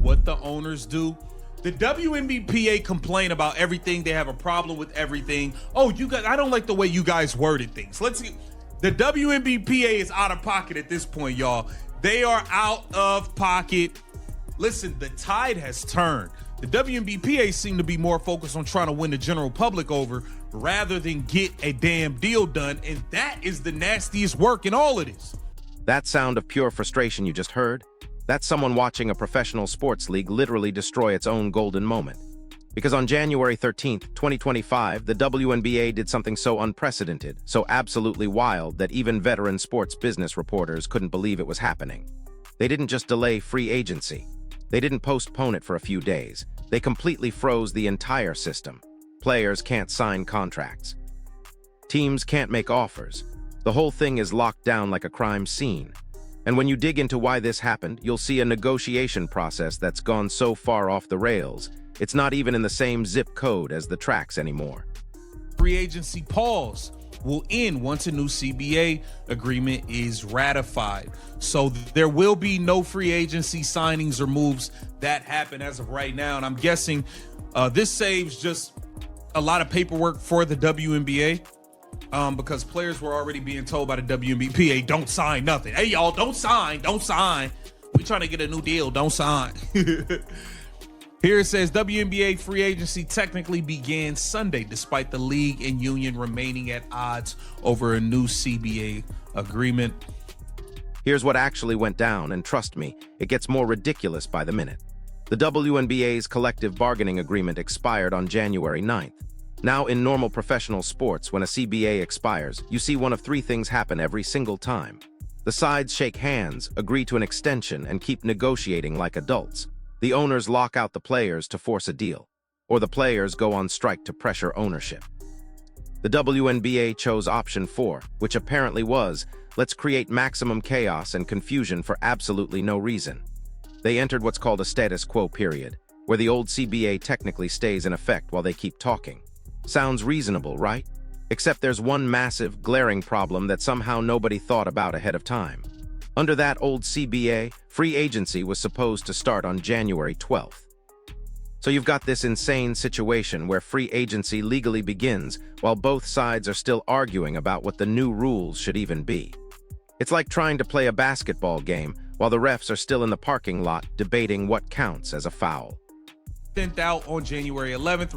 what the owners do. The WNBA complain about everything. They have a problem with everything. Oh, you guys, I don't like the way you guys worded things. Let's see. The WNBA is out of pocket at this point, y'all. They are out of pocket. Listen, the tide has turned. The WNBA seem to be more focused on trying to win the general public over rather than get a damn deal done. And that is the nastiest work in all of this. That sound of pure frustration you just heard? That's someone watching a professional sports league literally destroy its own golden moment. Because on January 13th, 2025, the WNBA did something so unprecedented, so absolutely wild that even veteran sports business reporters couldn't believe it was happening. They didn't just delay free agency. They didn't postpone it for a few days. They completely froze the entire system. Players can't sign contracts. Teams can't make offers. The whole thing is locked down like a crime scene. And when you dig into why this happened, you'll see a negotiation process that's gone so far off the rails, it's not even in the same zip code as the tracks anymore. Free agency pause will end once a new CBA agreement is ratified. So there will be no free agency signings or moves that happen as of right now. And I'm guessing this saves just a lot of paperwork for the WNBA because players were already being told by the WNBA, don't sign nothing. Hey, y'all, don't sign. We trying to get a new deal. Don't sign. Here it says WNBA free agency technically began Sunday, despite the league and union remaining at odds over a new CBA agreement. Here's what actually went down, and trust me, it gets more ridiculous by the minute. The WNBA's collective bargaining agreement expired on January 9th. Now, in normal professional sports, when a CBA expires, you see one of three things happen every single time. The sides shake hands, agree to an extension, and keep negotiating like adults. The owners lock out the players to force a deal, or the players go on strike to pressure ownership. The WNBA chose option 4, which apparently was, let's create maximum chaos and confusion for absolutely no reason. They entered what's called a status quo period, where the old CBA technically stays in effect while they keep talking. Sounds reasonable, right? Except there's one massive, glaring problem that somehow nobody thought about ahead of time. Under that old CBA, free agency was supposed to start on January 12th. So you've got this insane situation where free agency legally begins while both sides are still arguing about what the new rules should even be. It's like trying to play a basketball game while the refs are still in the parking lot debating what counts as a foul. Sent out on January 11th,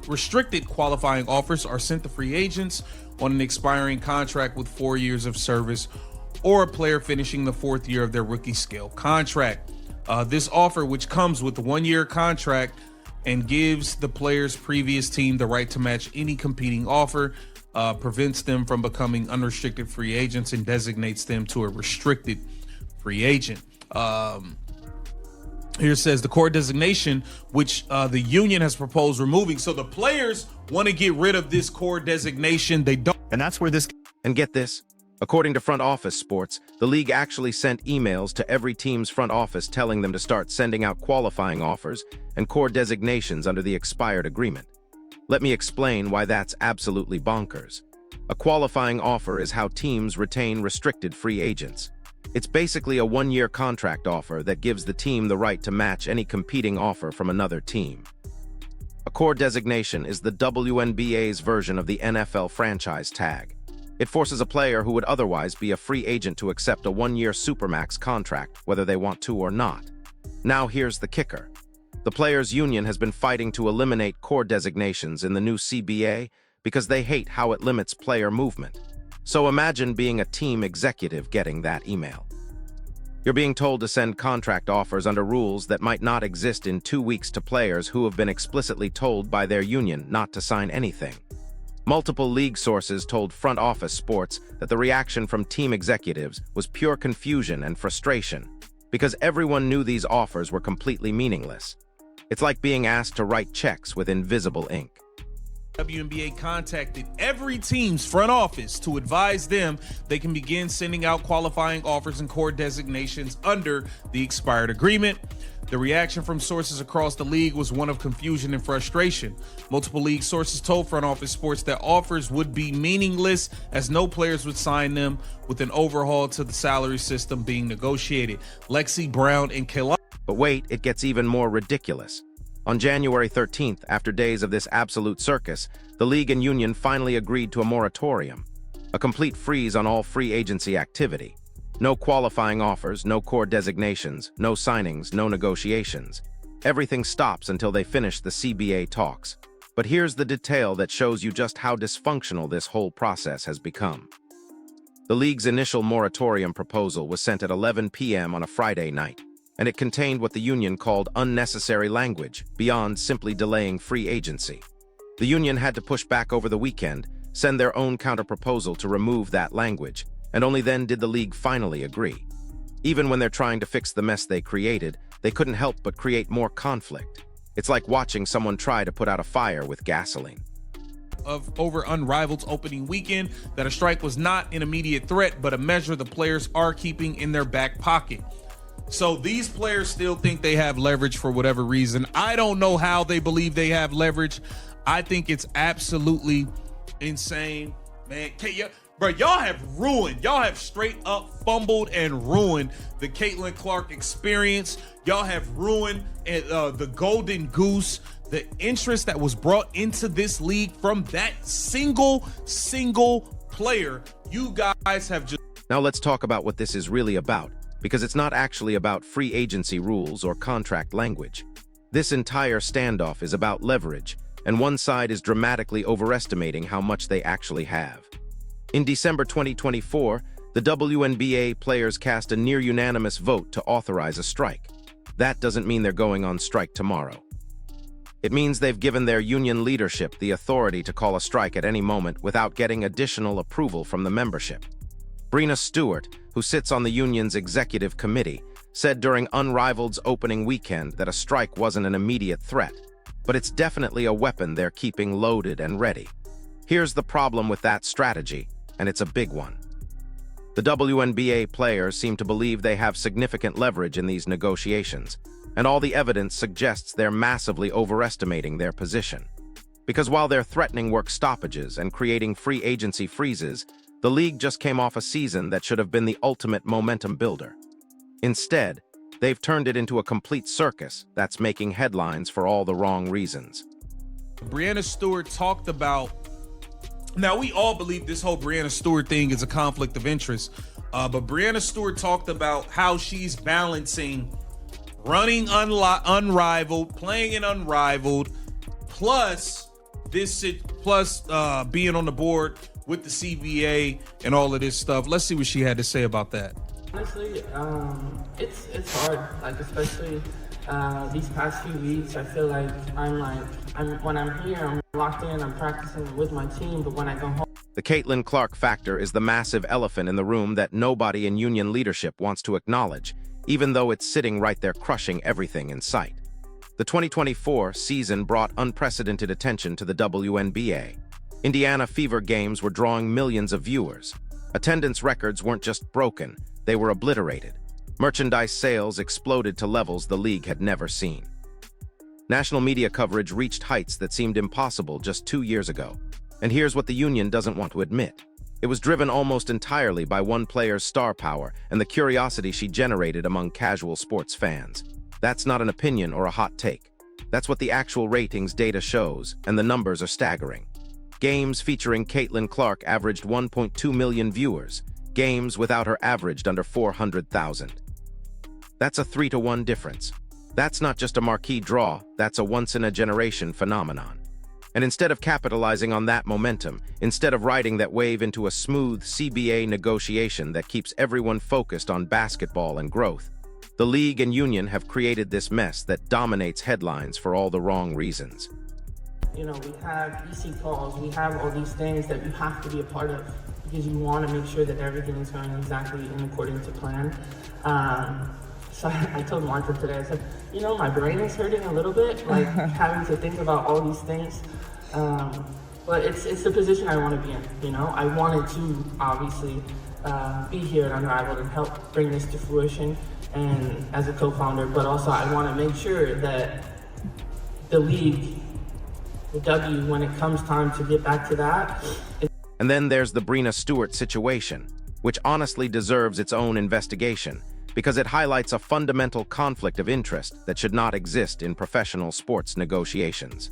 restricted qualifying offers are sent to free agents on an expiring contract with 4 years of service or a player finishing the 4th year of their rookie scale contract. This offer, which comes with a 1-year contract and gives the player's previous team the right to match any competing offer, prevents them from becoming unrestricted free agents and designates them to a restricted free agent. Here it says the core designation, which the union has proposed removing. So the players want to get rid of this core designation. They don't. And that's where this... And get this. According to Front Office Sports, the league actually sent emails to every team's front office telling them to start sending out qualifying offers and core designations under the expired agreement. Let me explain why that's absolutely bonkers. A qualifying offer is how teams retain restricted free agents. It's basically a 1-year contract offer that gives the team the right to match any competing offer from another team. A core designation is the WNBA's version of the NFL franchise tag. It forces a player who would otherwise be a free agent to accept a 1-year supermax contract, whether they want to or not. Now here's the kicker. The players' union has been fighting to eliminate core designations in the new CBA because they hate how it limits player movement. So imagine being a team executive getting that email. You're being told to send contract offers under rules that might not exist in 2 weeks to players who have been explicitly told by their union not to sign anything. Multiple league sources told Front Office Sports that the reaction from team executives was pure confusion and frustration because everyone knew these offers were completely meaningless. It's like being asked to write checks with invisible ink. WNBA contacted every team's front office to advise them they can begin sending out qualifying offers and core designations under the expired agreement. The reaction from sources across the league was one of confusion and frustration. Multiple league sources told Front Office Sports that offers would be meaningless as no players would sign them, with an overhaul to the salary system being negotiated. Lexi Brown and Kelly. But wait, it gets even more ridiculous. On January 13th, after days of this absolute circus, the league and union finally agreed to a moratorium, a complete freeze on all free agency activity. No qualifying offers, no core designations, no signings, no negotiations. Everything stops until they finish the CBA talks. But here's the detail that shows you just how dysfunctional this whole process has become. The league's initial moratorium proposal was sent at 11 p.m. on a Friday night, and it contained what the union called unnecessary language, beyond simply delaying free agency. The union had to push back over the weekend, send their own counter-proposal to remove that language, and only then did the league finally agree. Even when they're trying to fix the mess they created, they couldn't help but create more conflict. It's like watching someone try to put out a fire with gasoline. Over Unrivaled's opening weekend, that a strike was not an immediate threat, but a measure the players are keeping in their back pocket. So these players still think they have leverage for whatever reason. I don't know how they believe they have leverage. I think it's absolutely insane, man. Bro, y'all have straight up fumbled and ruined the Caitlin Clark experience. Y'all have ruined the Golden Goose, the interest that was brought into this league from that single player. You guys have just... Now let's talk about what this is really about, because it's not actually about free agency rules or contract language. This entire standoff is about leverage, and one side is dramatically overestimating how much they actually have. In December 2024, the WNBA players cast a near-unanimous vote to authorize a strike. That doesn't mean they're going on strike tomorrow. It means they've given their union leadership the authority to call a strike at any moment without getting additional approval from the membership. Breanna Stewart, who sits on the union's executive committee, said during Unrivaled's opening weekend that a strike wasn't an immediate threat, but it's definitely a weapon they're keeping loaded and ready. Here's the problem with that strategy, and it's a big one. The WNBA players seem to believe they have significant leverage in these negotiations, and all the evidence suggests they're massively overestimating their position. Because while they're threatening work stoppages and creating free agency freezes, the league just came off a season that should have been the ultimate momentum builder. Instead, they've turned it into a complete circus that's making headlines for all the wrong reasons. Breanna Stewart talked about... Now, we all believe this whole Breanna Stewart thing is a conflict of interest, but Breanna Stewart talked about how she's balancing running Unrivaled, playing in Unrivaled, plus being on the board with the CBA and all of this stuff. Let's see what she had to say about that. Honestly, it's hard. Like, especially these past few weeks, I feel like when I'm here, I'm locked in, I'm practicing with my team, but when I go home... The Caitlin Clark factor is the massive elephant in the room that nobody in union leadership wants to acknowledge, even though it's sitting right there crushing everything in sight. The 2024 season brought unprecedented attention to the WNBA. Indiana Fever games were drawing millions of viewers. Attendance records weren't just broken, they were obliterated. Merchandise sales exploded to levels the league had never seen. National media coverage reached heights that seemed impossible just 2 years ago. And here's what the union doesn't want to admit. It was driven almost entirely by one player's star power and the curiosity she generated among casual sports fans. That's not an opinion or a hot take. That's what the actual ratings data shows, and the numbers are staggering. Games featuring Caitlin Clark averaged 1.2 million viewers. Games without her averaged under 400,000. That's a 3-to-1 difference. That's not just a marquee draw, that's a once-in-a-generation phenomenon. And instead of capitalizing on that momentum, instead of riding that wave into a smooth CBA negotiation that keeps everyone focused on basketball and growth, the league and union have created this mess that dominates headlines for all the wrong reasons. You know, we have EC calls, we have all these things that you have to be a part of because you want to make sure that everything is going exactly in according to plan. So I told Martha today, I said, you know, my brain is hurting a little bit, like having to think about all these things. But it's the position I want to be in, you know? I wanted to, obviously, be here at Unrivaled and help bring this to fruition and as a co-founder, but also I want to make sure that the league, the W, when it comes time to get back to that. And then there's the Breanna Stewart situation, which honestly deserves its own investigation, because it highlights a fundamental conflict of interest that should not exist in professional sports negotiations.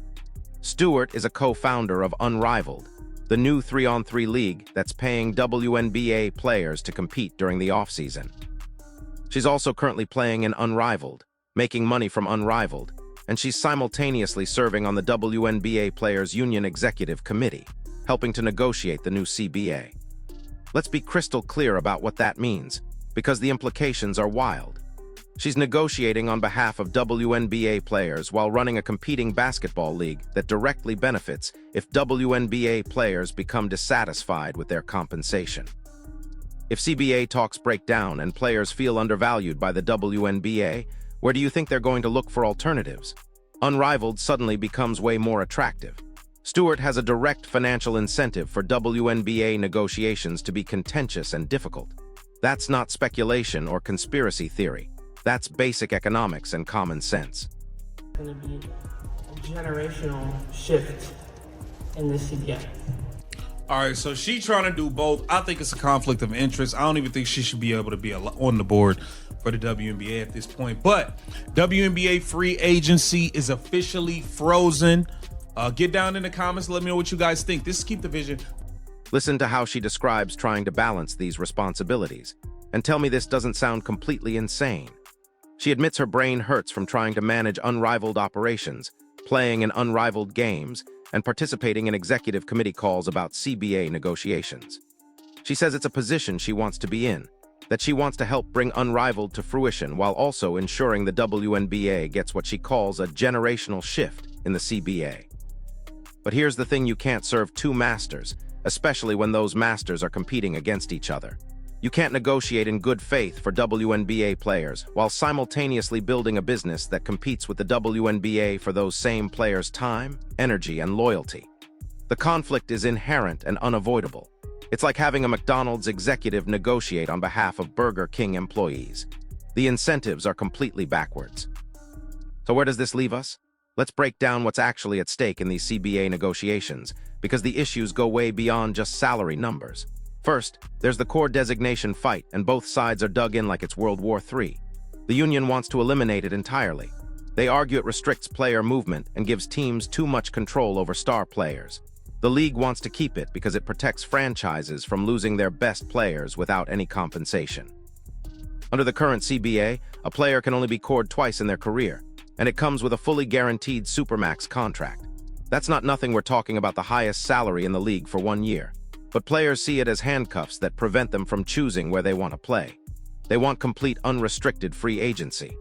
Stewart is a co-founder of Unrivaled, the new 3-on-3 league that's paying WNBA players to compete during the offseason. She's also currently playing in Unrivaled, making money from Unrivaled, and she's simultaneously serving on the WNBA Players Union Executive Committee, helping to negotiate the new CBA. Let's be crystal clear about what that means, because the implications are wild. She's negotiating on behalf of WNBA players while running a competing basketball league that directly benefits if WNBA players become dissatisfied with their compensation. If CBA talks break down and players feel undervalued by the WNBA, where do you think they're going to look for alternatives? Unrivaled suddenly becomes way more attractive. Stewart has a direct financial incentive for WNBA negotiations to be contentious and difficult. That's not speculation or conspiracy theory. That's basic economics and common sense. It's going to be a generational shift in the CBA. All right, so she trying to do both. I think it's a conflict of interest. I don't even think she should be able to be on the board for the WNBA at this point. But WNBA free agency is officially frozen. Get down in the comments. Let me know what you guys think. This is Keep the Vision. Listen to how she describes trying to balance these responsibilities, and tell me this doesn't sound completely insane. She admits her brain hurts from trying to manage unrivaled operations, playing in unrivaled games, and participating in executive committee calls about CBA negotiations. She says it's a position she wants to be in, that she wants to help bring Unrivaled to fruition while also ensuring the WNBA gets what she calls a generational shift in the CBA. But here's the thing: you can't serve two masters, especially when those masters are competing against each other. You can't negotiate in good faith for WNBA players while simultaneously building a business that competes with the WNBA for those same players' time, energy, and loyalty. The conflict is inherent and unavoidable. It's like having a McDonald's executive negotiate on behalf of Burger King employees. The incentives are completely backwards. So where does this leave us? Let's break down what's actually at stake in these CBA negotiations, because the issues go way beyond just salary numbers. First, there's the core designation fight, and both sides are dug in like it's World War III. The union wants to eliminate it entirely. They argue it restricts player movement and gives teams too much control over star players. The league wants to keep it because it protects franchises from losing their best players without any compensation. Under the current CBA, a player can only be cored twice in their career, and it comes with a fully guaranteed Supermax contract. That's not nothing. We're talking about the highest salary in the league for 1 year. But players see it as handcuffs that prevent them from choosing where they want to play. They want complete unrestricted free agency.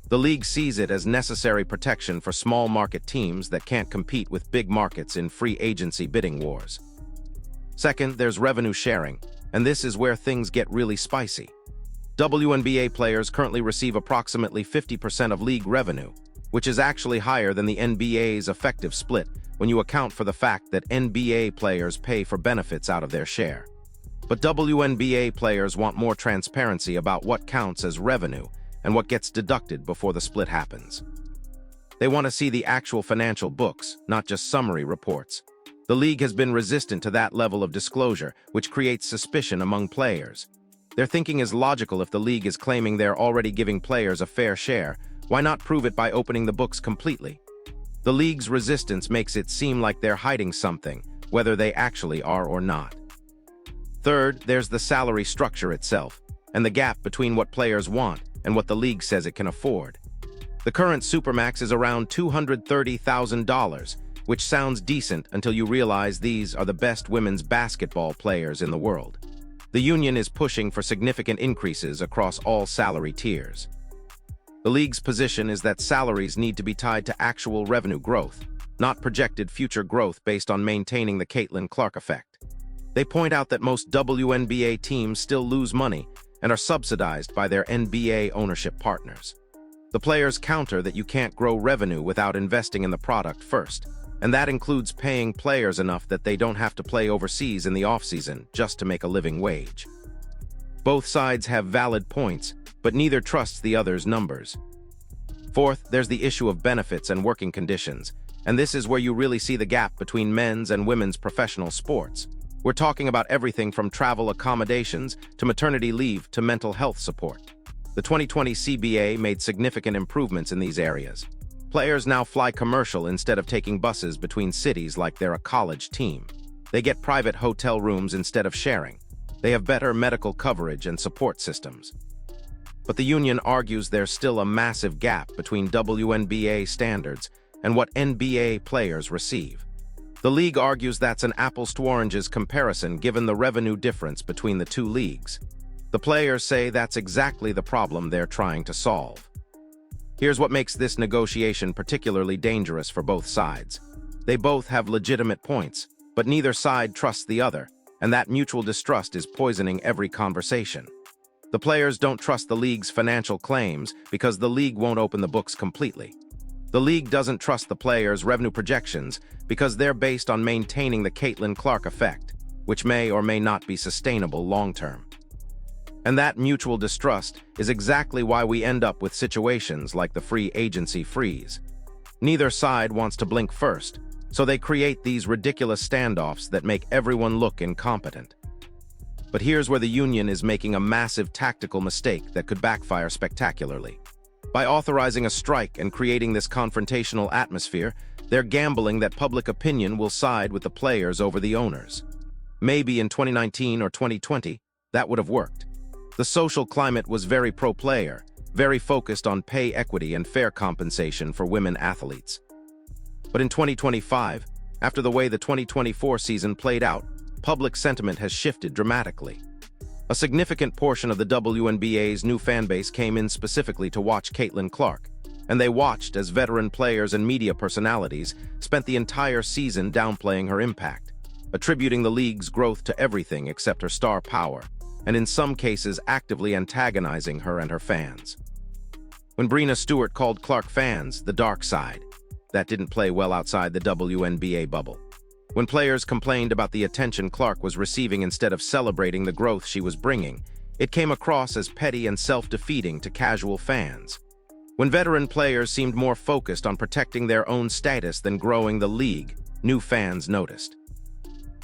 The league sees it as necessary protection for small market teams that can't compete with big markets in free agency bidding wars. Second, there's revenue sharing, and this is where things get really spicy. WNBA players currently receive approximately 50% of league revenue, which is actually higher than the NBA's effective split when you account for the fact that NBA players pay for benefits out of their share. But WNBA players want more transparency about what counts as revenue and what gets deducted before the split happens. They want to see the actual financial books, not just summary reports. The league has been resistant to that level of disclosure, which creates suspicion among players. Their thinking is logical. If the league is claiming they're already giving players a fair share, why not prove it by opening the books completely? The league's resistance makes it seem like they're hiding something, whether they actually are or not. Third, there's the salary structure itself, and the gap between what players want and what the league says it can afford. The current Supermax is around $230,000, which sounds decent until you realize these are the best women's basketball players in the world. The union is pushing for significant increases across all salary tiers. The league's position is that salaries need to be tied to actual revenue growth, not projected future growth based on maintaining the Caitlin Clark effect. They point out that most WNBA teams still lose money and are subsidized by their NBA ownership partners. The players counter that you can't grow revenue without investing in the product first, and that includes paying players enough that they don't have to play overseas in the offseason just to make a living wage. Both sides have valid points, but neither trusts the other's numbers. Fourth, there's the issue of benefits and working conditions, and this is where you really see the gap between men's and women's professional sports. We're talking about everything from travel accommodations to maternity leave to mental health support. The 2020 CBA made significant improvements in these areas. Players now fly commercial instead of taking buses between cities like they're a college team. They get private hotel rooms instead of sharing. They have better medical coverage and support systems. But the union argues there's still a massive gap between WNBA standards and what NBA players receive. The league argues that's an apples-to-oranges comparison given the revenue difference between the two leagues. The players say that's exactly the problem they're trying to solve. Here's what makes this negotiation particularly dangerous for both sides. They both have legitimate points, but neither side trusts the other, and that mutual distrust is poisoning every conversation. The players don't trust the league's financial claims because the league won't open the books completely. The league doesn't trust the players' revenue projections because they're based on maintaining the Caitlin Clark effect, which may or may not be sustainable long-term. And that mutual distrust is exactly why we end up with situations like the free agency freeze. Neither side wants to blink first, so they create these ridiculous standoffs that make everyone look incompetent. But here's where the union is making a massive tactical mistake that could backfire spectacularly. By authorizing a strike and creating this confrontational atmosphere, they're gambling that public opinion will side with the players over the owners. Maybe in 2019 or 2020, that would have worked. The social climate was very pro-player, very focused on pay equity and fair compensation for women athletes. But in 2025, after the way the 2024 season played out, public sentiment has shifted dramatically. A significant portion of the WNBA's new fanbase came in specifically to watch Caitlin Clark, and they watched as veteran players and media personalities spent the entire season downplaying her impact, attributing the league's growth to everything except her star power, and in some cases actively antagonizing her and her fans. When Breena Stewart called Clark fans the dark side, that didn't play well outside the WNBA bubble. When players complained about the attention Clark was receiving instead of celebrating the growth she was bringing, it came across as petty and self-defeating to casual fans. When veteran players seemed more focused on protecting their own status than growing the league, new fans noticed.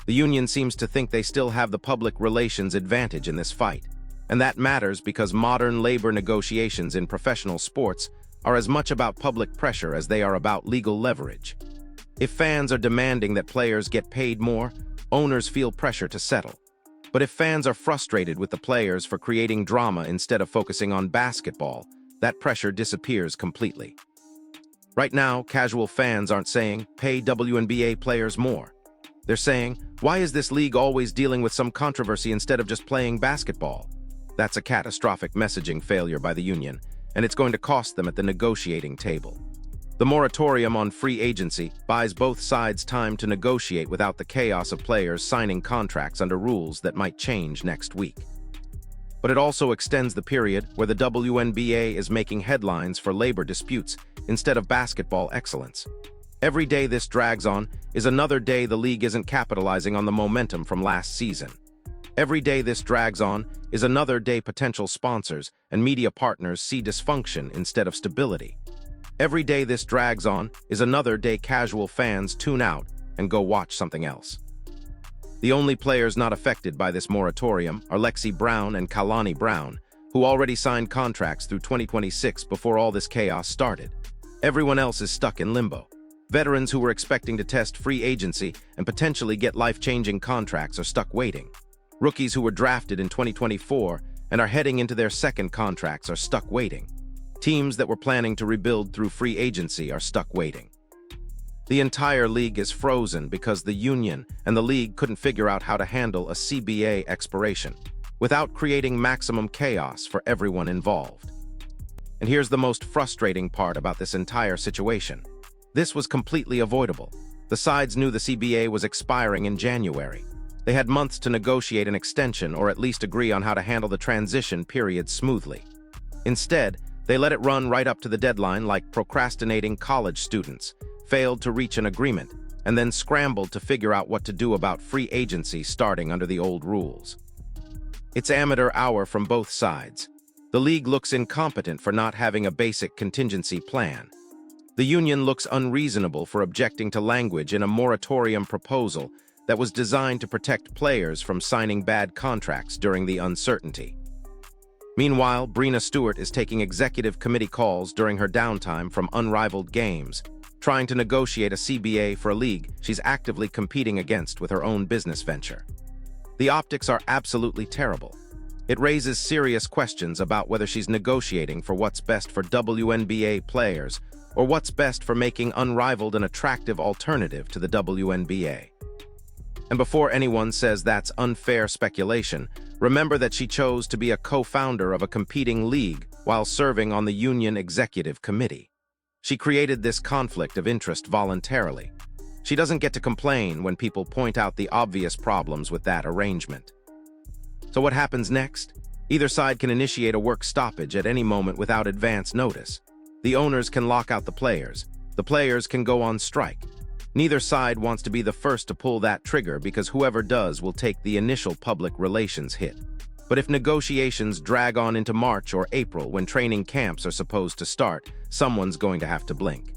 The union seems to think they still have the public relations advantage in this fight, and that matters because modern labor negotiations in professional sports are as much about public pressure as they are about legal leverage. If fans are demanding that players get paid more, owners feel pressure to settle. But if fans are frustrated with the players for creating drama instead of focusing on basketball, that pressure disappears completely. Right now, casual fans aren't saying, "Pay WNBA players more." They're saying, "Why is this league always dealing with some controversy instead of just playing basketball?" That's a catastrophic messaging failure by the union, and it's going to cost them at the negotiating table. The moratorium on free agency buys both sides time to negotiate without the chaos of players signing contracts under rules that might change next week. But it also extends the period where the WNBA is making headlines for labor disputes instead of basketball excellence. Every day this drags on is another day the league isn't capitalizing on the momentum from last season. Every day this drags on is another day potential sponsors and media partners see dysfunction instead of stability. Every day this drags on is another day casual fans tune out and go watch something else. The only players not affected by this moratorium are Lexi Brown and Kalani Brown, who already signed contracts through 2026 before all this chaos started. Everyone else is stuck in limbo. Veterans who were expecting to test free agency and potentially get life-changing contracts are stuck waiting. Rookies who were drafted in 2024 and are heading into their second contracts are stuck waiting. Teams that were planning to rebuild through free agency are stuck waiting. The entire league is frozen because the union and the league couldn't figure out how to handle a CBA expiration without creating maximum chaos for everyone involved. And here's the most frustrating part about this entire situation. This was completely avoidable. The sides knew the CBA was expiring in January. They had months to negotiate an extension or at least agree on how to handle the transition period smoothly. Instead, they let it run right up to the deadline like procrastinating college students, failed to reach an agreement, and then scrambled to figure out what to do about free agency starting under the old rules. It's amateur hour from both sides. The league looks incompetent for not having a basic contingency plan. The union looks unreasonable for objecting to language in a moratorium proposal that was designed to protect players from signing bad contracts during the uncertainty. Meanwhile, Breena Stewart is taking executive committee calls during her downtime from unrivaled games, trying to negotiate a CBA for a league she's actively competing against with her own business venture. The optics are absolutely terrible. It raises serious questions about whether she's negotiating for what's best for WNBA players or what's best for making unrivaled and attractive alternative to the WNBA. And before anyone says that's unfair speculation, remember that she chose to be a co-founder of a competing league while serving on the union executive committee. She created this conflict of interest voluntarily. She doesn't get to complain when people point out the obvious problems with that arrangement. So what happens next? Either side can initiate a work stoppage at any moment without advance notice. The owners can lock out the players. The players can go on strike. Neither side wants to be the first to pull that trigger because whoever does will take the initial public relations hit. But if negotiations drag on into March or April when training camps are supposed to start, someone's going to have to blink.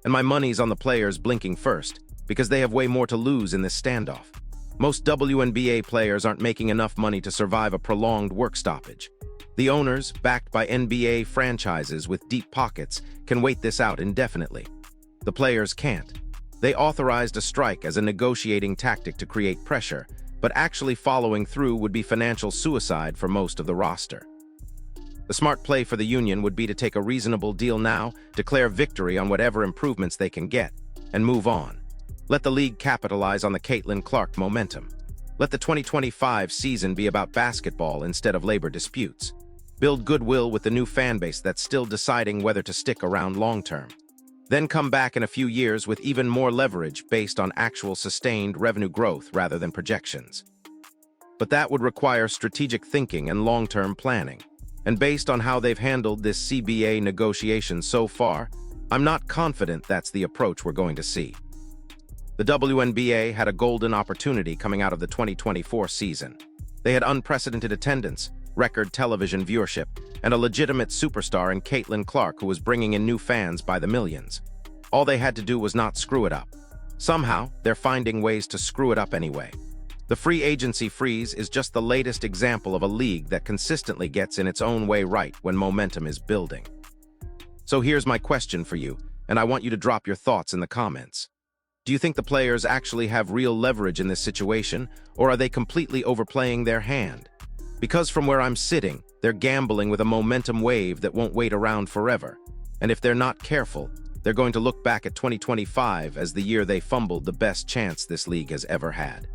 And my money's on the players blinking first, because they have way more to lose in this standoff. Most WNBA players aren't making enough money to survive a prolonged work stoppage. The owners, backed by NBA franchises with deep pockets, can wait this out indefinitely. The players can't. They authorized a strike as a negotiating tactic to create pressure, but actually following through would be financial suicide for most of the roster. The smart play for the union would be to take a reasonable deal now, declare victory on whatever improvements they can get, and move on. Let the league capitalize on the Caitlin Clark momentum. Let the 2025 season be about basketball instead of labor disputes. Build goodwill with the new fan base that's still deciding whether to stick around long-term. Then come back in a few years with even more leverage based on actual sustained revenue growth rather than projections. But that would require strategic thinking and long-term planning. And based on how they've handled this CBA negotiation so far, I'm not confident that's the approach we're going to see. The WNBA had a golden opportunity coming out of the 2024 season. They had unprecedented attendance, record television viewership, and a legitimate superstar in Caitlin Clark who was bringing in new fans by the millions. All they had to do was not screw it up. Somehow, they're finding ways to screw it up anyway. The free agency freeze is just the latest example of a league that consistently gets in its own way right when momentum is building. So here's my question for you, and I want you to drop your thoughts in the comments. Do you think the players actually have real leverage in this situation, or are they completely overplaying their hand? Because from where I'm sitting, they're gambling with a momentum wave that won't wait around forever. And if they're not careful, they're going to look back at 2025 as the year they fumbled the best chance this league has ever had.